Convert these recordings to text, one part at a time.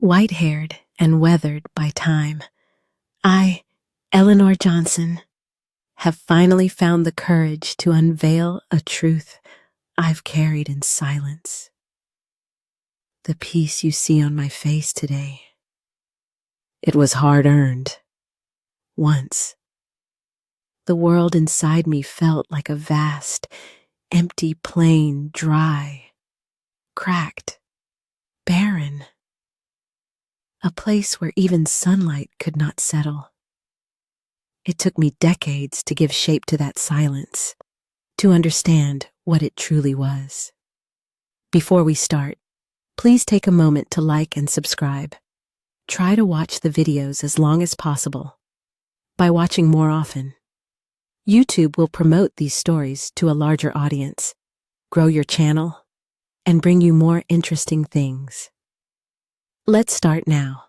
White-haired and weathered by time, I, Eleanor Johnson, have finally found the courage to unveil a truth I've carried in silence. The peace you see on my face today, it was hard-earned. Once, the world inside me felt like a vast, empty plain, dry, cracked, barren. A place where even sunlight could not settle. It took me decades to give shape to that silence, to understand what it truly was. Before we start, please take a moment to like and subscribe. Try to watch the videos as long as possible. By watching more often, YouTube will promote these stories to a larger audience, grow your channel, and bring you more interesting things. Let's start now.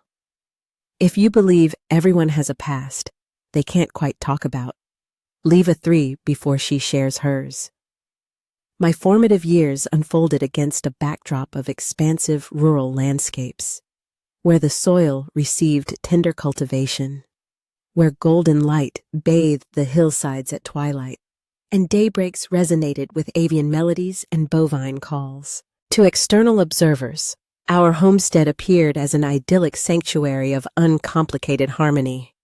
If you believe everyone has a past they can't quite talk about, leave a 3 before she shares hers. My formative years unfolded against a backdrop of expansive rural landscapes, where the soil received tender cultivation, where golden light bathed the hillsides at twilight, and daybreaks resonated with avian melodies and bovine calls. To external observers, our homestead appeared as an idyllic sanctuary of uncomplicated harmony.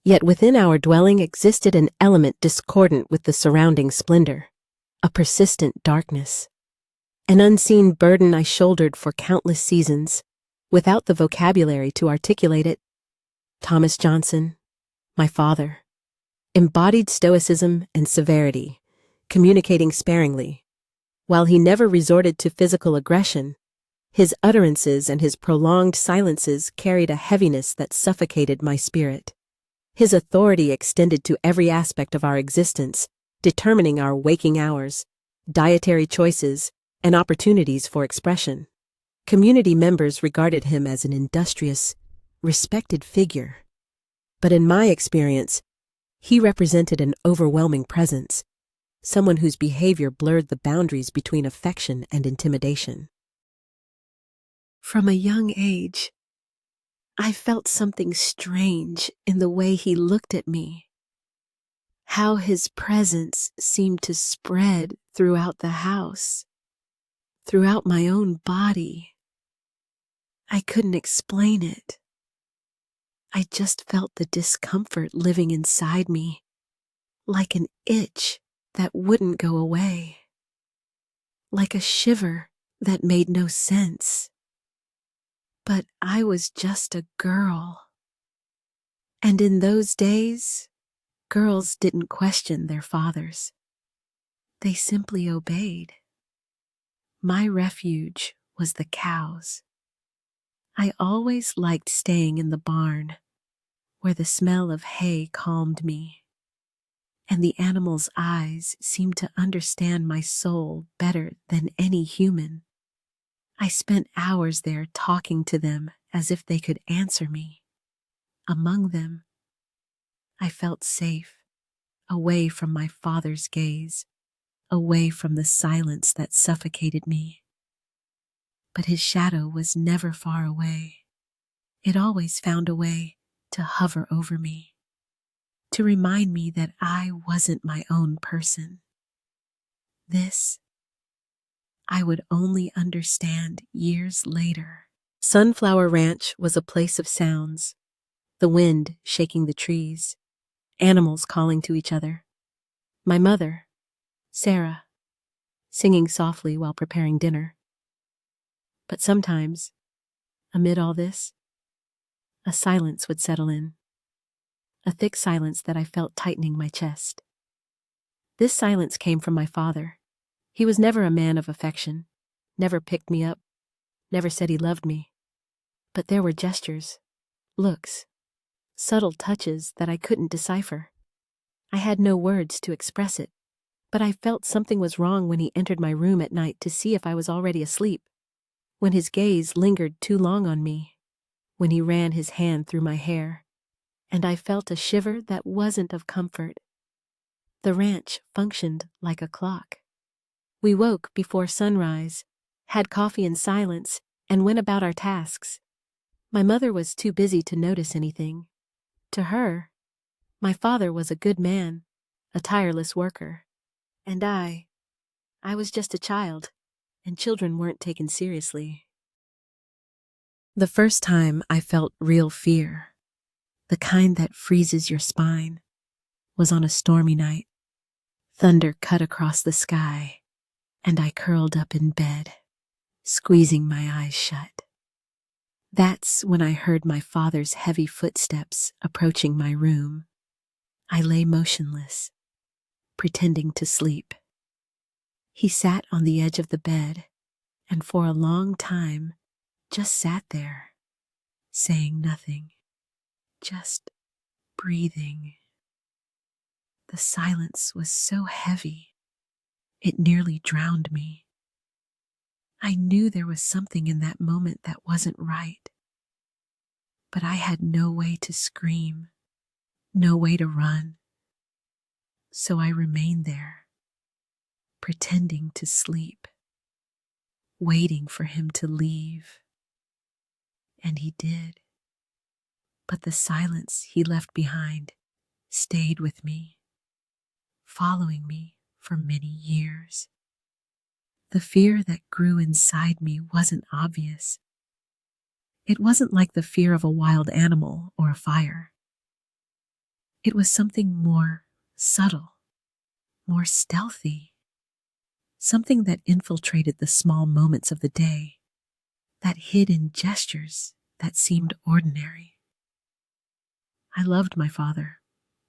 Yet within our dwelling existed an element discordant with the surrounding splendor, a persistent darkness, an unseen burden I shouldered for countless seasons, without the vocabulary to articulate it. Thomas Johnson, my father, embodied stoicism and severity, communicating sparingly. While he never resorted to physical aggression, his utterances and his prolonged silences carried a heaviness that suffocated my spirit. His authority extended to every aspect of our existence, determining our waking hours, dietary choices, and opportunities for expression. Community members regarded him as an industrious, respected figure. But in my experience, he represented an overwhelming presence, someone whose behavior blurred the boundaries between affection and intimidation. From a young age, I felt something strange in the way he looked at me, how his presence seemed to spread throughout the house, throughout my own body. I couldn't explain it. I just felt the discomfort living inside me, like an itch that wouldn't go away, like a shiver that made no sense. But I was just a girl. And in those days, girls didn't question their fathers. They simply obeyed. My refuge was the cows. I always liked staying in the barn, where the smell of hay calmed me, and the animals' eyes seemed to understand my soul better than any human. I spent hours there talking to them as if they could answer me. Among them, I felt safe, away from my father's gaze, away from the silence that suffocated me. But his shadow was never far away. It always found a way to hover over me, to remind me that I wasn't my own person. This I would only understand years later. Sunflower Ranch was a place of sounds, the wind shaking the trees, animals calling to each other. My mother, Sarah, singing softly while preparing dinner. But sometimes, amid all this, a silence would settle in, a thick silence that I felt tightening my chest. This silence came from my father. He was never a man of affection, never picked me up, never said he loved me. But there were gestures, looks, subtle touches that I couldn't decipher. I had no words to express it, but I felt something was wrong when he entered my room at night to see if I was already asleep, when his gaze lingered too long on me, when he ran his hand through my hair, and I felt a shiver that wasn't of comfort. The ranch functioned like a clock. We woke before sunrise, had coffee in silence, and went about our tasks. My mother was too busy to notice anything. To her, my father was a good man, a tireless worker. And I was just a child, and children weren't taken seriously. The first time I felt real fear, the kind that freezes your spine, was on a stormy night. Thunder cut across the sky, and I curled up in bed, squeezing my eyes shut. That's when I heard my father's heavy footsteps approaching my room. I lay motionless, pretending to sleep. He sat on the edge of the bed, and for a long time just sat there, saying nothing, just breathing. The silence was so heavy, it nearly drowned me. I knew there was something in that moment that wasn't right, but I had no way to scream, no way to run. So I remained there, pretending to sleep, waiting for him to leave. And he did. But the silence he left behind stayed with me, following me for many years. The fear that grew inside me wasn't obvious. It wasn't like the fear of a wild animal or a fire. It was something more subtle, more stealthy, something that infiltrated the small moments of the day, that hid in gestures that seemed ordinary. I loved my father,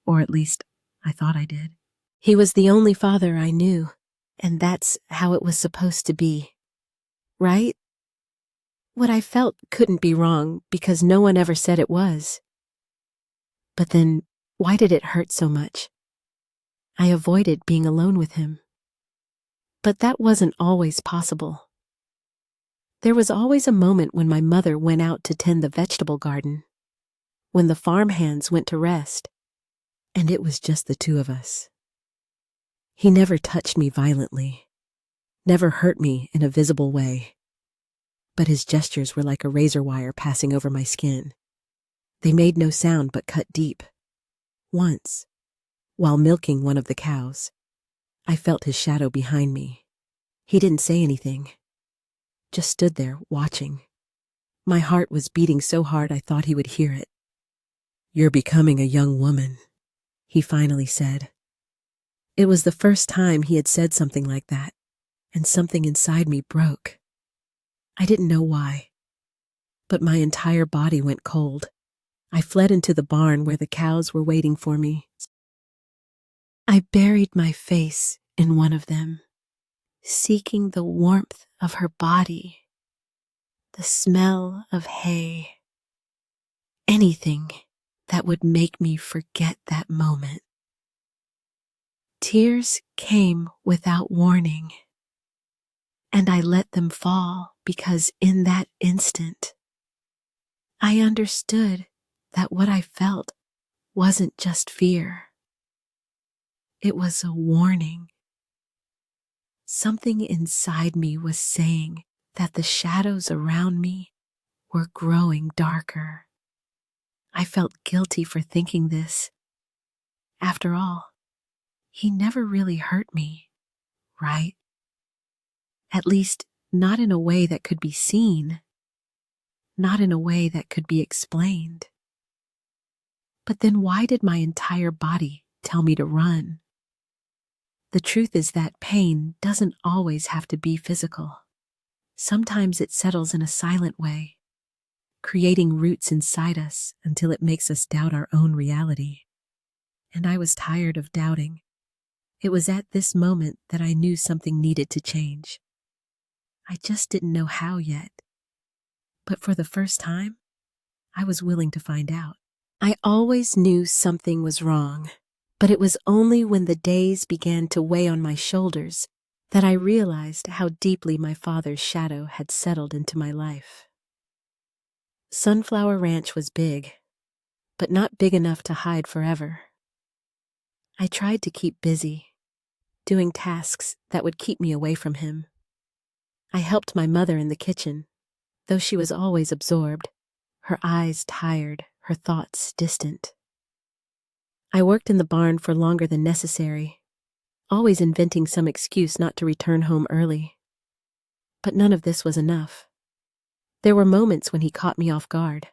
or at least I thought I did. He was the only father I knew, and that's how it was supposed to be, right? What I felt couldn't be wrong because no one ever said it was. But then, why did it hurt so much? I avoided being alone with him. But that wasn't always possible. There was always a moment when my mother went out to tend the vegetable garden, when the farm hands went to rest, and it was just the two of us. He never touched me violently, never hurt me in a visible way, but his gestures were like a razor wire passing over my skin. They made no sound but cut deep. Once, while milking one of the cows, I felt his shadow behind me. He didn't say anything, just stood there watching. My heart was beating so hard I thought he would hear it. "You're becoming a young woman," he finally said. It was the first time he had said something like that, and something inside me broke. I didn't know why, but my entire body went cold. I fled into the barn where the cows were waiting for me. I buried my face in one of them, seeking the warmth of her body, the smell of hay, anything that would make me forget that moment. Tears came without warning, and I let them fall because in that instant, I understood that what I felt wasn't just fear. It was a warning. Something inside me was saying that the shadows around me were growing darker. I felt guilty for thinking this. After all, he never really hurt me, right? At least, not in a way that could be seen, not in a way that could be explained. But then why did my entire body tell me to run? The truth is that pain doesn't always have to be physical. Sometimes it settles in a silent way, creating roots inside us until it makes us doubt our own reality. And I was tired of doubting. It was at this moment that I knew something needed to change. I just didn't know how yet. But for the first time, I was willing to find out. I always knew something was wrong, but it was only when the days began to weigh on my shoulders that I realized how deeply my father's shadow had settled into my life. Sunflower Ranch was big, but not big enough to hide forever. I tried to keep busy, doing tasks that would keep me away from him. I helped my mother in the kitchen, though she was always absorbed. her eyes tired, her thoughts distant. I worked in the barn for longer than necessary, always inventing some excuse not to return home early. But none of this was enough. There were moments when he caught me off guard,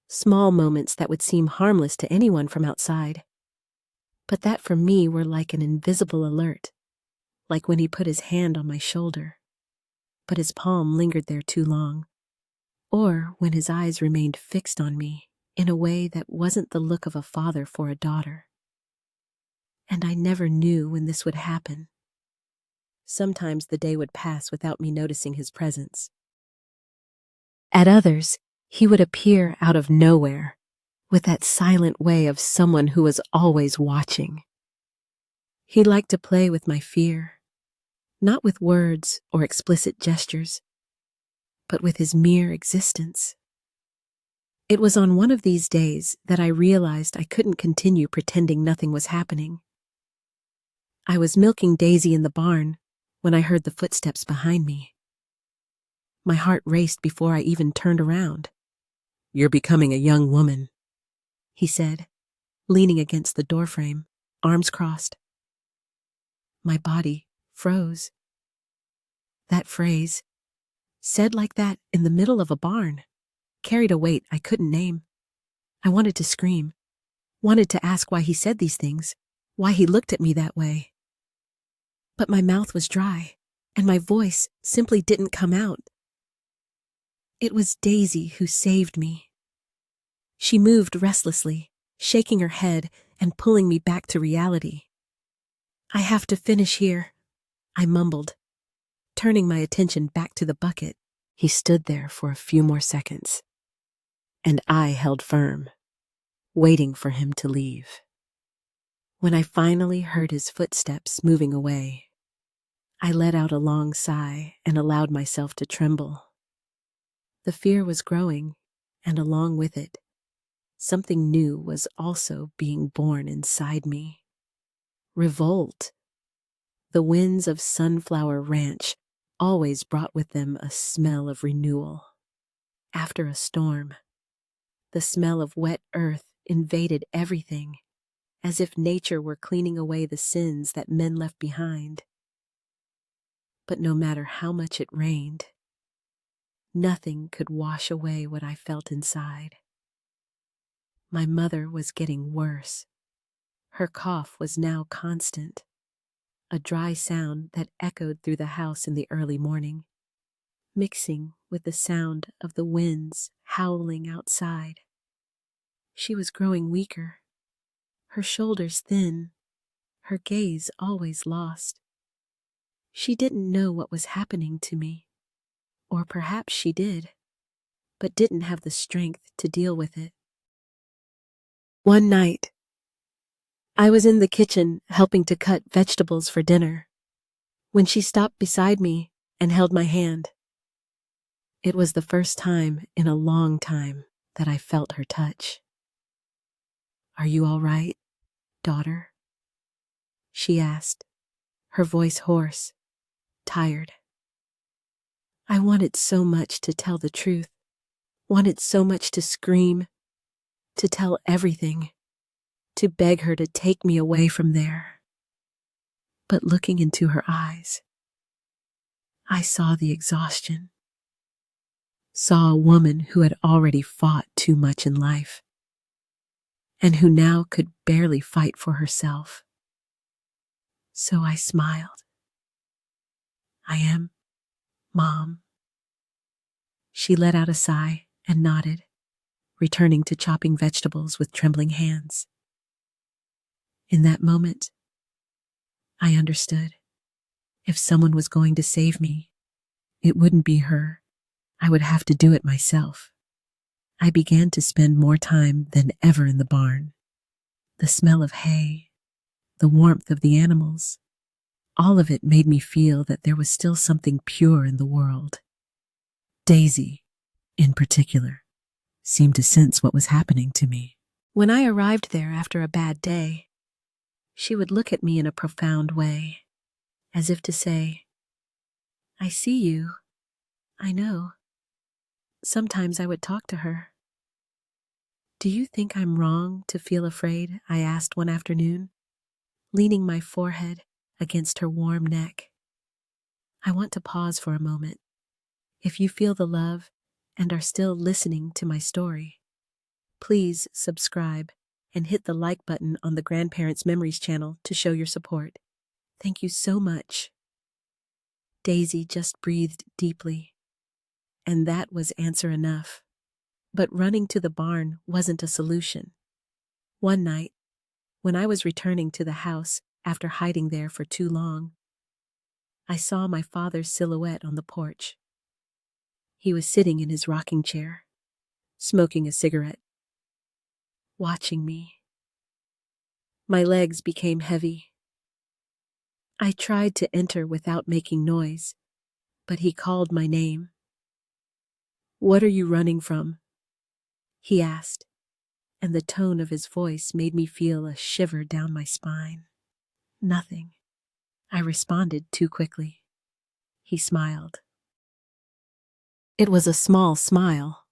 small moments that would seem harmless to anyone from outside. But that for me were like an invisible alert, like when he put his hand on my shoulder, but his palm lingered there too long, or when his eyes remained fixed on me in a way that wasn't the look of a father for a daughter. And I never knew when this would happen. Sometimes the day would pass without me noticing his presence. At others, he would appear out of nowhere, with that silent way of someone who was always watching. He liked to play with my fear, not with words or explicit gestures, but with his mere existence. It was on one of these days that I realized I couldn't continue pretending nothing was happening. I was milking Daisy in the barn when I heard the footsteps behind me. My heart raced before I even turned around. "You're becoming a young woman," he said, leaning against the doorframe, arms crossed. My body froze. That phrase, said like that in the middle of a barn, carried a weight I couldn't name. I wanted to scream, wanted to ask why he said these things, why he looked at me that way. But my mouth was dry, and my voice simply didn't come out. It was Daisy who saved me. She moved restlessly, shaking her head and pulling me back to reality. "I have to finish here," I mumbled, turning my attention back to the bucket. He stood there for a few more seconds, and I held firm, waiting for him to leave. When I finally heard his footsteps moving away, I let out a long sigh and allowed myself to tremble. The fear was growing, and along with it, something new was also being born inside me. Revolt. The winds of Sunflower Ranch always brought with them a smell of renewal. After a storm, the smell of wet earth invaded everything, as if nature were cleaning away the sins that men left behind. But no matter how much it rained, nothing could wash away what I felt inside. My mother was getting worse. Her cough was now constant, a dry sound that echoed through the house in the early morning, mixing with the sound of the winds howling outside. She was growing weaker, her shoulders thin, her gaze always lost. She didn't know what was happening to me, or perhaps she did, but didn't have the strength to deal with it. One night, I was in the kitchen helping to cut vegetables for dinner when she stopped beside me and held my hand. It was the first time in a long time that I felt her touch. "Are you all right, daughter?" she asked, her voice hoarse, tired. I wanted so much to tell the truth, wanted so much to scream, to tell everything, to beg her to take me away from there. But looking into her eyes, I saw the exhaustion, saw a woman who had already fought too much in life, and who now could barely fight for herself. So I smiled. "I am, Mom." She let out a sigh and nodded, returning to chopping vegetables with trembling hands. In that moment, I understood. If someone was going to save me, it wouldn't be her. I would have to do it myself. I began to spend more time than ever in the barn. The smell of hay, the warmth of the animals, all of it made me feel that there was still something pure in the world. Daisy, in particular, seemed to sense what was happening to me. When I arrived there after a bad day, she would look at me in a profound way, as if to say, "I see you. I know." Sometimes I would talk to her, Do you think I'm wrong to feel afraid? I asked one afternoon, leaning my forehead against her warm neck. I want to pause for a moment. If you feel the love and are still listening to my story, please subscribe and hit the like button on the Grandparents Memories channel to show your support. Thank you so much. Daisy just breathed deeply, and that was answer enough. But running to the barn wasn't a solution. One night, when I was returning to the house after hiding there for too long, I saw my father's silhouette on the porch. He was sitting in his rocking chair, smoking a cigarette, watching me. My legs became heavy. I tried to enter without making noise, but he called my name. "What are you running from?" he asked, and the tone of his voice made me feel a shiver down my spine. "Nothing," I responded too quickly. He smiled. It was a small smile,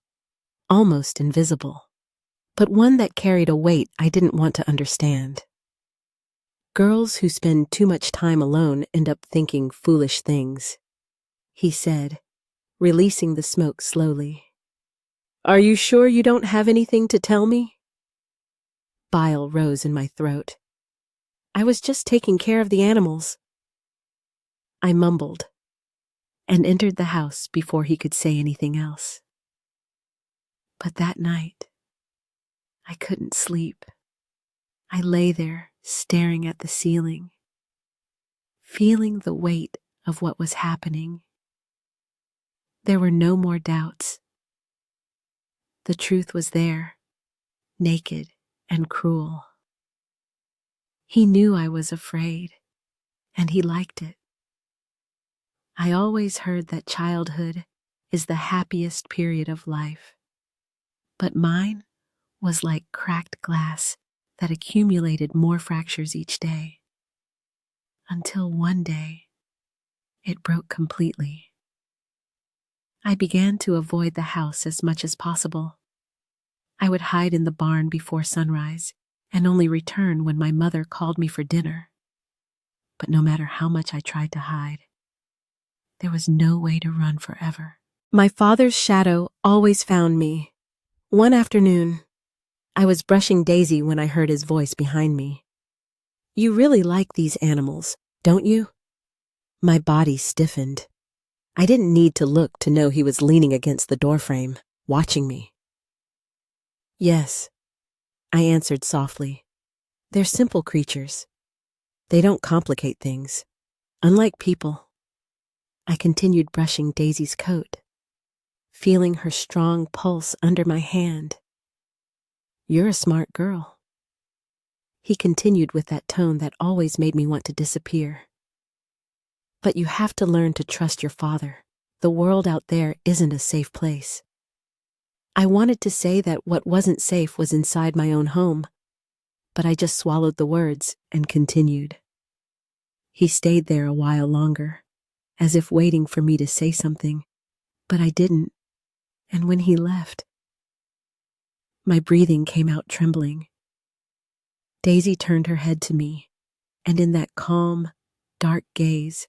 almost invisible, but one that carried a weight I didn't want to understand. Girls who spend too much time alone end up thinking foolish things, he said, releasing the smoke slowly. "Are you sure you don't have anything to tell me?" Bile rose in my throat. "I was just taking care of the animals." I mumbled and entered the house before he could say anything else. But that night, I couldn't sleep. I lay there, staring at the ceiling, feeling the weight of what was happening. There were no more doubts. The truth was there, naked and cruel. He knew I was afraid, and he liked it. I always heard that childhood is the happiest period of life, but mine was like cracked glass that accumulated more fractures each day, until one day it broke completely. I began to avoid the house as much as possible. I would hide in the barn before sunrise and only return when my mother called me for dinner. But no matter how much I tried to hide, there was no way to run forever. My father's shadow always found me. One afternoon, I was brushing Daisy when I heard his voice behind me. "You really like these animals, don't you?" My body stiffened. I didn't need to look to know he was leaning against the doorframe, watching me. "Yes," I answered softly. "They're simple creatures. They don't complicate things, unlike people." I continued brushing Daisy's coat, feeling her strong pulse under my hand. "You're a smart girl." He continued with that tone that always made me want to disappear. "But you have to learn to trust your father. The world out there isn't a safe place." I wanted to say that what wasn't safe was inside my own home, but I just swallowed the words and continued. He stayed there a while longer, as if waiting for me to say something, but I didn't, and when he left, my breathing came out trembling. Daisy turned her head to me, and in that calm, dark gaze,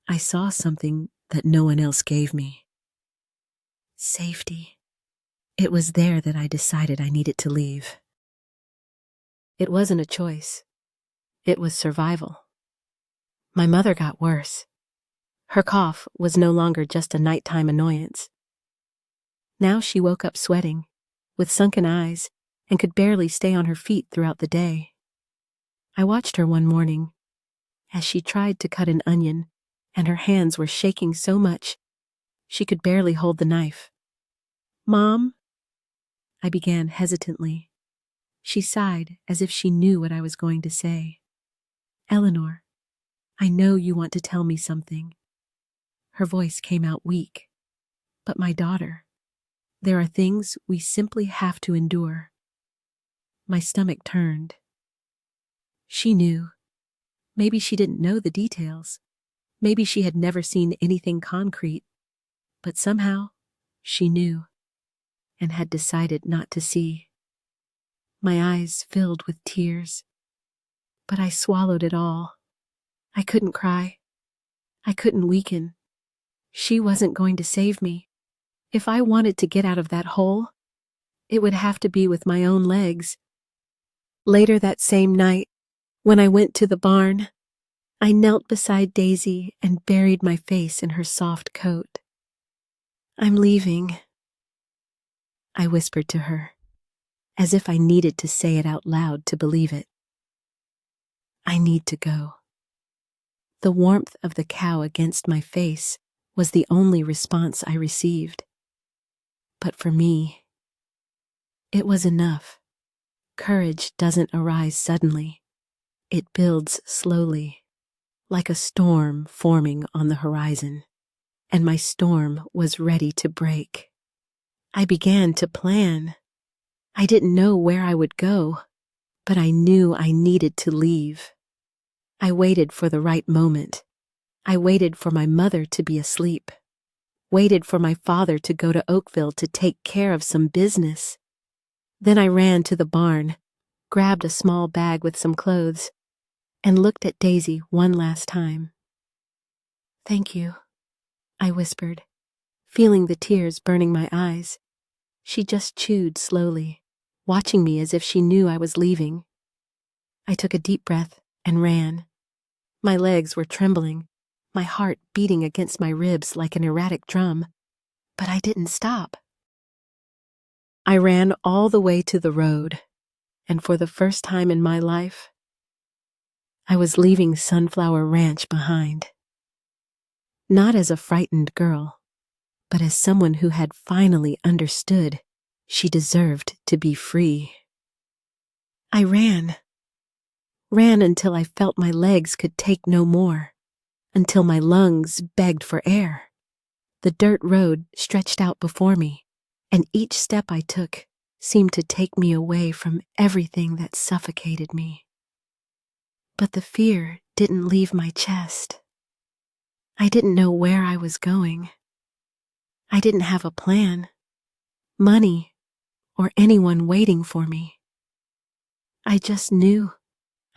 I saw something that no one else gave me. Safety. It was there that I decided I needed to leave. It wasn't a choice. It was survival. My mother got worse. Her cough was no longer just a nighttime annoyance. Now she woke up sweating, with sunken eyes, and could barely stay on her feet throughout the day. I watched her one morning as she tried to cut an onion, and her hands were shaking so much she could barely hold the knife. "Mom?" I began hesitantly. She sighed as if she knew what I was going to say. "Eleanor, I know you want to tell me something." Her voice came out weak. "But my daughter, there are things we simply have to endure." My stomach turned. She knew. Maybe she didn't know the details. Maybe she had never seen anything concrete. But somehow, she knew. and had decided not to see. My eyes filled with tears, but I swallowed it all. I couldn't cry. I couldn't weaken. She wasn't going to save me. If I wanted to get out of that hole, it would have to be with my own legs. Later that same night, when I went to the barn, I knelt beside Daisy and buried my face in her soft coat. "I'm leaving," I whispered to her, as if I needed to say it out loud to believe it. "I need to go." The warmth of the cow against my face was the only response I received. But for me, it was enough. Courage doesn't arise suddenly. It builds slowly, like a storm forming on the horizon, and my storm was ready to break. I began to plan. I didn't know where I would go, but I knew I needed to leave. I waited for the right moment. I waited for my mother to be asleep, waited for my father to go to Oakville to take care of some business. Then I ran to the barn, grabbed a small bag with some clothes, and looked at Daisy one last time. "Thank you," I whispered, feeling the tears burning my eyes. She just chewed slowly, watching me as if she knew I was leaving. I took a deep breath and ran. My legs were trembling, my heart beating against my ribs like an erratic drum, but I didn't stop. I ran all the way to the road, and for the first time in my life, I was leaving Sunflower Ranch behind. Not as a frightened girl, but as someone who had finally understood she deserved to be free. I ran until I felt my legs could take no more, until my lungs begged for air. The dirt road stretched out before me, and each step I took seemed to take me away from everything that suffocated me. But the fear didn't leave my chest. I didn't know where I was going. I didn't have a plan, money, or anyone waiting for me. I just knew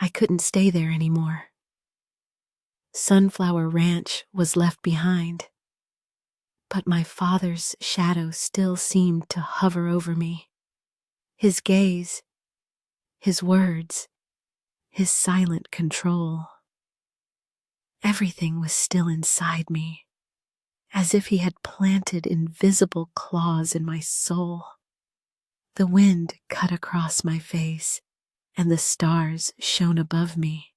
I couldn't stay there anymore. Sunflower Ranch was left behind, but my father's shadow still seemed to hover over me. His gaze, his words, his silent control. Everything was still inside me, as if he had planted invisible claws in my soul. The wind cut across my face, and the stars shone above me,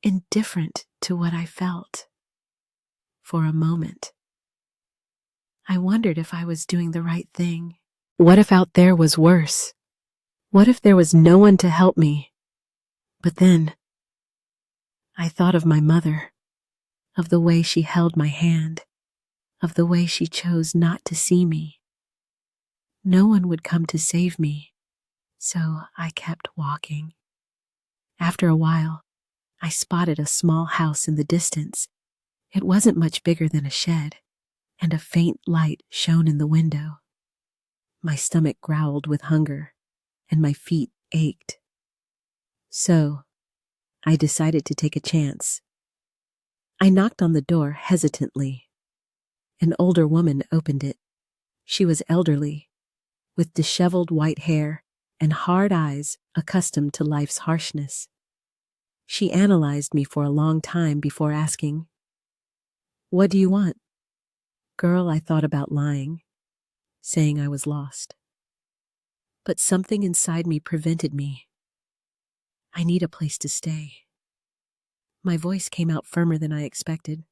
indifferent to what I felt. For a moment, I wondered if I was doing the right thing. What if out there was worse? What if there was no one to help me? But then, I thought of my mother, of the way she held my hand, of the way she chose not to see me. No one would come to save me, so I kept walking. After a while, I spotted a small house in the distance. It wasn't much bigger than a shed, and a faint light shone in the window. My stomach growled with hunger, and my feet ached. So, I decided to take a chance. I knocked on the door hesitantly. An older woman opened it. She was elderly, with disheveled white hair and hard eyes accustomed to life's harshness. She analyzed me for a long time before asking, "What do you want?" Girl, I thought about lying, saying I was lost. But something inside me prevented me. "I need a place to stay." My voice came out firmer than I expected.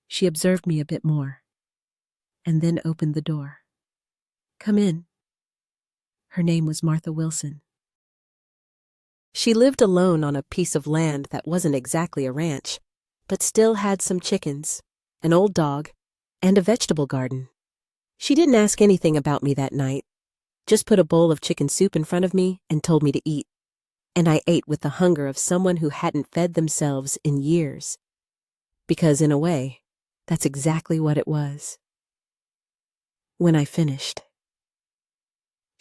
She observed me a bit more, and then opened the door. "Come in." Her name was Martha Wilson. She lived alone on a piece of land that wasn't exactly a ranch, but still had some chickens, an old dog, and a vegetable garden. She didn't ask anything about me that night, just put a bowl of chicken soup in front of me and told me to eat. And I ate with the hunger of someone who hadn't fed themselves in years. Because in a way, that's exactly what it was. When I finished,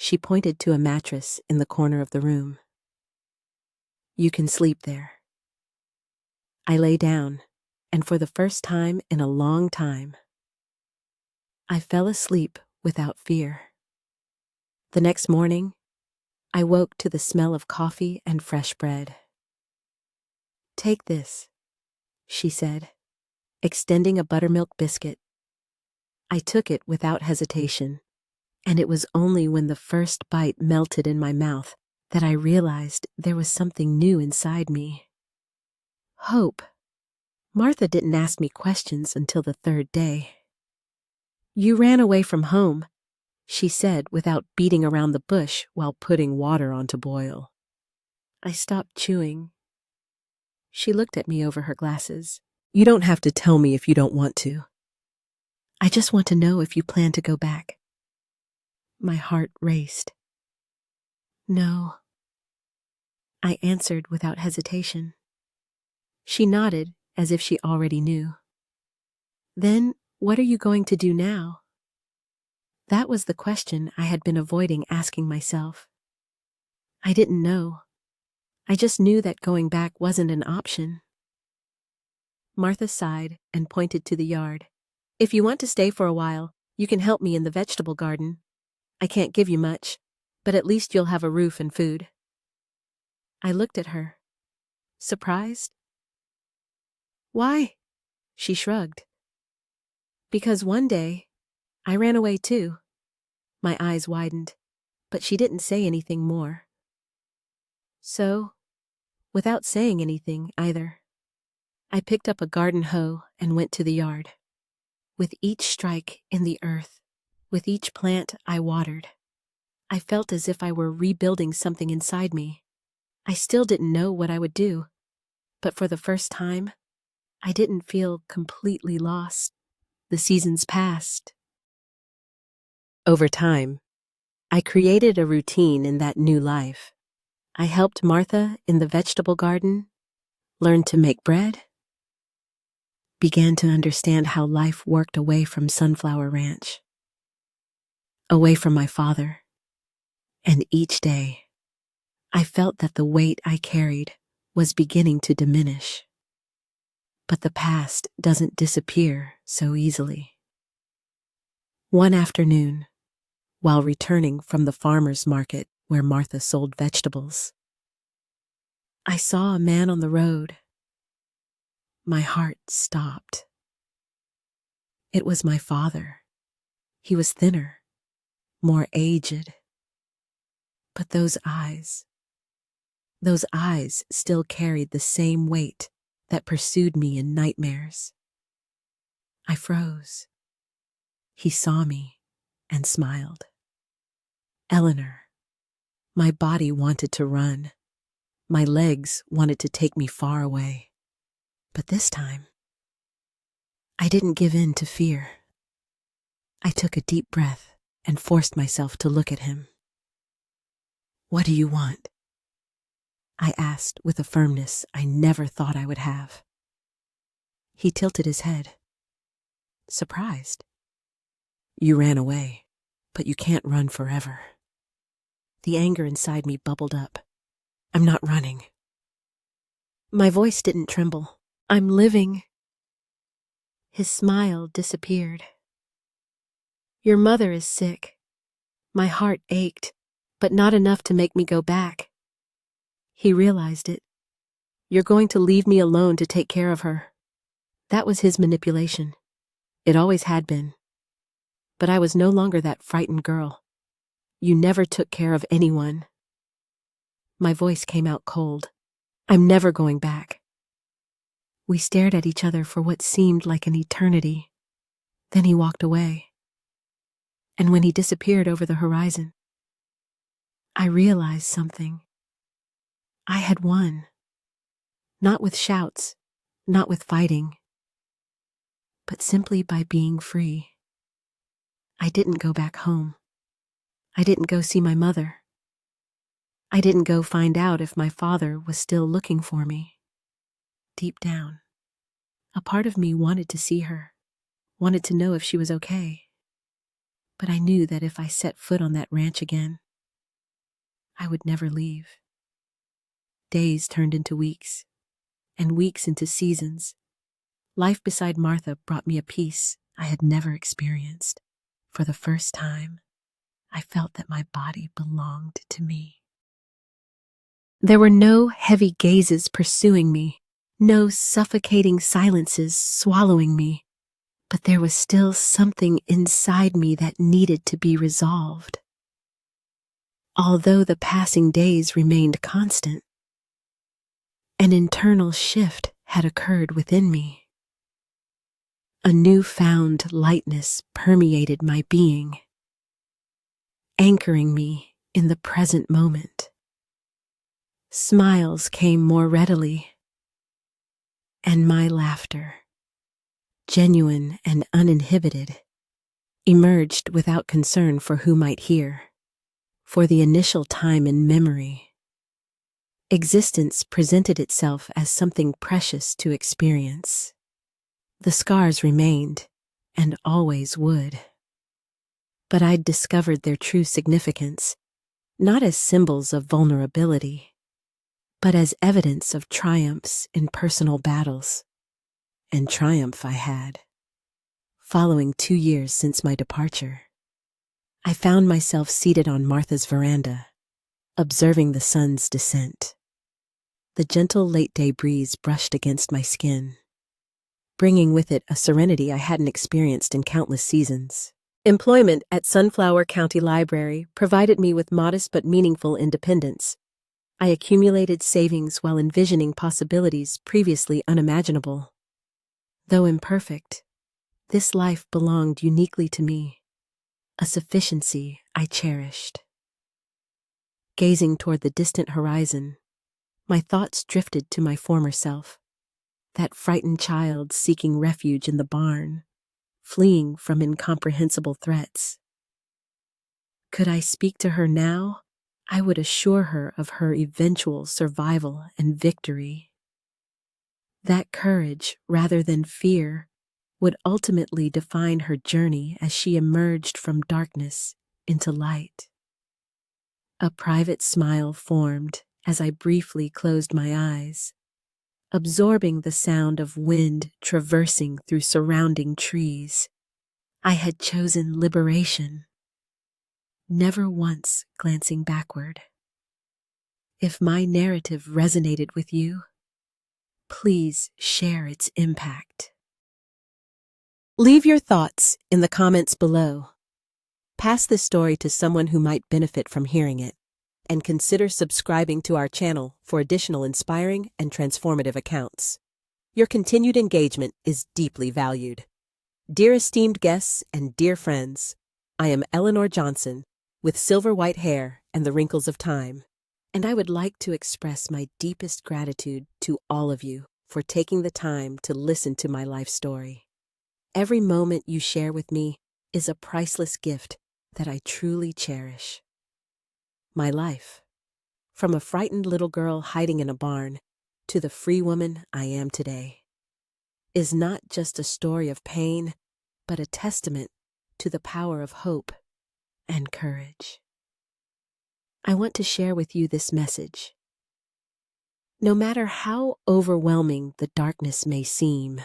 She pointed to a mattress in the corner of the room. "You can sleep there." I lay down, and for the first time in a long time, I fell asleep without fear. The next morning, I woke to the smell of coffee and fresh bread. "Take this," she said, extending a buttermilk biscuit. I took it without hesitation, and it was only when the first bite melted in my mouth that I realized there was something new inside me. Hope. Martha didn't ask me questions until the third day. "You ran away from home," she said without beating around the bush while putting water on to boil. I stopped chewing. She looked at me over her glasses. "You don't have to tell me if you don't want to. I just want to know if you plan to go back." My heart raced. "No," I answered without hesitation. She nodded as if she already knew. "Then what are you going to do now?" That was the question I had been avoiding asking myself. I didn't know. I just knew that going back wasn't an option. Martha sighed and pointed to the yard. "If you want to stay for a while, you can help me in the vegetable garden. I can't give you much, but at least you'll have a roof and food." I looked at her, surprised. "Why?" She shrugged. "Because one day, I ran away too." My eyes widened, but she didn't say anything more. So, without saying anything either, I picked up a garden hoe and went to the yard. With each strike in the earth, with each plant I watered, I felt as if I were rebuilding something inside me. I still didn't know what I would do, but for the first time, I didn't feel completely lost. The seasons passed. Over time, I created a routine in that new life. I helped Martha in the vegetable garden, learned to make bread, began to understand how life worked away from Sunflower Ranch, away from my father. And each day, I felt that the weight I carried was beginning to diminish. But the past doesn't disappear so easily. One afternoon, while returning from the farmer's market where Martha sold vegetables, I saw a man on the road. My heart stopped. It was my father. He was thinner, more aged. But those eyes still carried the same weight that pursued me in nightmares. I froze. He saw me and smiled. "Eleanor." My body wanted to run. My legs wanted to take me far away. But this time, I didn't give in to fear. I took a deep breath and forced myself to look at him. "What do you want?" I asked with a firmness I never thought I would have. He tilted his head, surprised. "You ran away, but you can't run forever." The anger inside me bubbled up. "I'm not running." My voice didn't tremble. "I'm living." His smile disappeared. "Your mother is sick." My heart ached, but not enough to make me go back. He realized it. "You're going to leave me alone to take care of her." That was his manipulation. It always had been. But I was no longer that frightened girl. "You never took care of anyone." My voice came out cold. "I'm never going back." We stared at each other for what seemed like an eternity. Then he walked away. And when he disappeared over the horizon, I realized something. I had won. Not with shouts, not with fighting, but simply by being free. I didn't go back home. I didn't go see my mother. I didn't go find out if my father was still looking for me. Deep down, a part of me wanted to see her, wanted to know if she was okay. But I knew that if I set foot on that ranch again, I would never leave. Days turned into weeks, and weeks into seasons. Life beside Martha brought me a peace I had never experienced. For the first time, I felt that my body belonged to me. There were no heavy gazes pursuing me, no suffocating silences swallowing me, but there was still something inside me that needed to be resolved. Although the passing days remained constant, an internal shift had occurred within me. A newfound lightness permeated my being, anchoring me in the present moment. Smiles came more readily, and my laughter, genuine and uninhibited, emerged without concern for who might hear. For the initial time in memory, existence presented itself as something precious to experience. The scars remained, and always would. But I'd discovered their true significance, not as symbols of vulnerability, but as evidence of triumphs in personal battles. And triumph I had. Following 2 years since my departure, I found myself seated on Martha's veranda, observing the sun's descent. The gentle late-day breeze brushed against my skin, bringing with it a serenity I hadn't experienced in countless seasons. Employment at Sunflower County Library provided me with modest but meaningful independence. I accumulated savings while envisioning possibilities previously unimaginable. Though imperfect, this life belonged uniquely to me, a sufficiency I cherished. Gazing toward the distant horizon, my thoughts drifted to my former self, that frightened child seeking refuge in the barn, fleeing from incomprehensible threats. Could I speak to her now, I would assure her of her eventual survival and victory. That courage, rather than fear, would ultimately define her journey as she emerged from darkness into light. A private smile formed as I briefly closed my eyes, absorbing the sound of wind traversing through surrounding trees. I had chosen liberation, never once glancing backward. If my narrative resonated with you, please share its impact. Leave your thoughts in the comments below. Pass this story to someone who might benefit from hearing it, and consider subscribing to our channel for additional inspiring and transformative accounts. Your continued engagement is deeply valued. Dear esteemed guests and dear friends, I am Eleanor Johnson, with silver white hair and the wrinkles of time, and I would like to express my deepest gratitude to all of you for taking the time to listen to my life story. Every moment you share with me is a priceless gift that I truly cherish. My life, from a frightened little girl hiding in a barn to the free woman I am today, is not just a story of pain, but a testament to the power of hope and courage. I want to share with you this message. No matter how overwhelming the darkness may seem,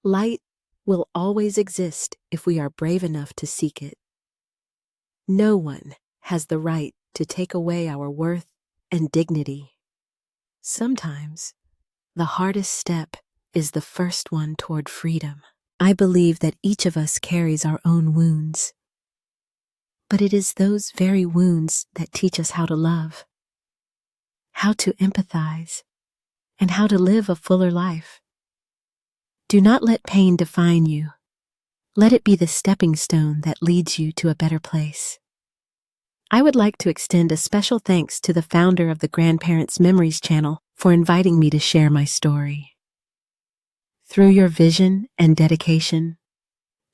light will always exist if we are brave enough to seek it. No one has the right to take away our worth and dignity. Sometimes, the hardest step is the first one toward freedom. I believe that each of us carries our own wounds, but it is those very wounds that teach us how to love, how to empathize, and how to live a fuller life. Do not let pain define you. Let it be the stepping stone that leads you to a better place. I would like to extend a special thanks to the founder of the Grandparents Memories channel for inviting me to share my story. Through your vision and dedication,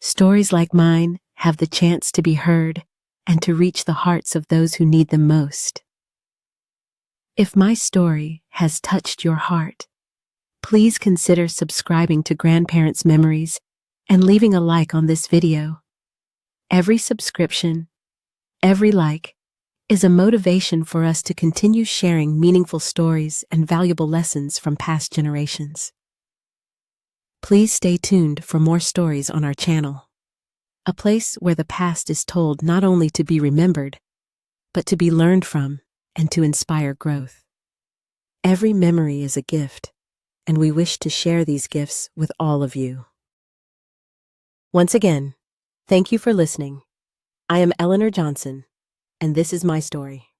stories like mine have the chance to be heard and to reach the hearts of those who need them most. If my story has touched your heart, please consider subscribing to Grandparents Memories and leaving a like on this video. Every subscription, every like, is a motivation for us to continue sharing meaningful stories and valuable lessons from past generations. Please stay tuned for more stories on our channel, a place where the past is told not only to be remembered, but to be learned from and to inspire growth. Every memory is a gift, and we wish to share these gifts with all of you. Once again, thank you for listening. I am Eleanor Johnson, and this is my story.